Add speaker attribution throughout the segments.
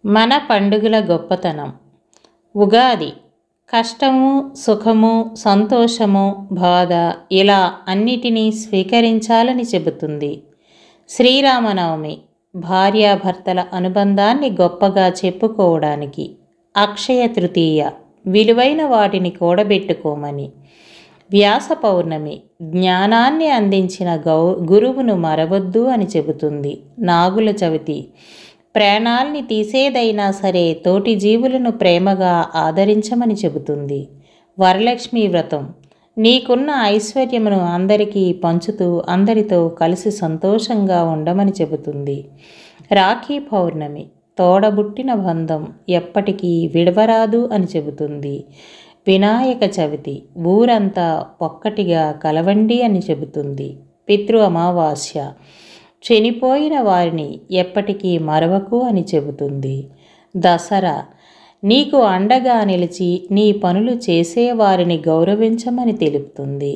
Speaker 1: మన పండుగల గొప్పతనం. ఉగాది కష్టము, సుఖము, సంతోషము, బాధ ఇలా అన్నిటినీ స్వీకరించాలని చెబుతుంది. శ్రీరామనవమి భార్యాభర్తల అనుబంధాన్ని గొప్పగా చెప్పుకోవడానికి. అక్షయ తృతీయ విలువైన వాటిని కూడబెట్టుకోమని. వ్యాస పౌర్ణమి జ్ఞానాన్ని అందించిన గురువును మరవద్దు అని చెబుతుంది. నాగుల చవితి ప్రాణాల్ని తీసేదైనా సరే తోటి జీవులను ప్రేమగా ఆదరించమని చెబుతుంది. వరలక్ష్మి వ్రతం నీకున్న ఐశ్వర్యమును అందరికీ పంచుతూ అందరితో కలిసి సంతోషంగా ఉండమని చెబుతుంది. రాఖీ పౌర్ణమి తోడబుట్టిన బంధం ఎప్పటికీ విడవరాదు అని చెబుతుంది. వినాయక చవితి ఊరంతా ఒక్కటిగా కలవండి అని చెబుతుంది. పితృ అమావాస్య చనిపోయిన వారిని ఎప్పటికీ మరవకు అని చెబుతుంది. దసరా నీకు అండగా నిలిచి నీ పనులు చేసేవారిని గౌరవించమని తెలుపుతుంది.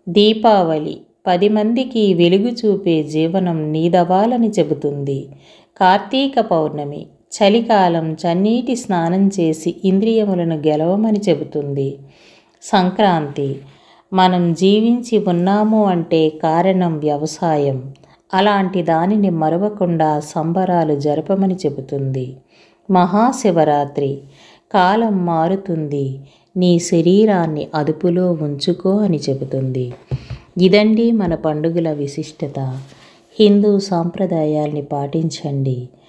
Speaker 1: దీపావళి 10 మందికి వెలుగు చూపే జీవనం నీదవాలని చెబుతుంది. కార్తీక పౌర్ణమి చలికాలం చన్నీటి స్నానం చేసి ఇంద్రియములను గెలవమని చెబుతుంది. సంక్రాంతి మనం జీవించి ఉన్నాము అంటే కారణం వ్యవసాయం. అలాంటి దానిని మరవకుండా సంబరాలు జరపమని చెబుతుంది. మహాశివరాత్రి కాలం మారుతుంది, నీ శరీరాన్ని అదుపులో ఉంచుకో అని చెబుతుంది. ఇదండి మన పండుగల విశిష్టత. హిందూ సాంప్రదాయాల్ని పాటించండి.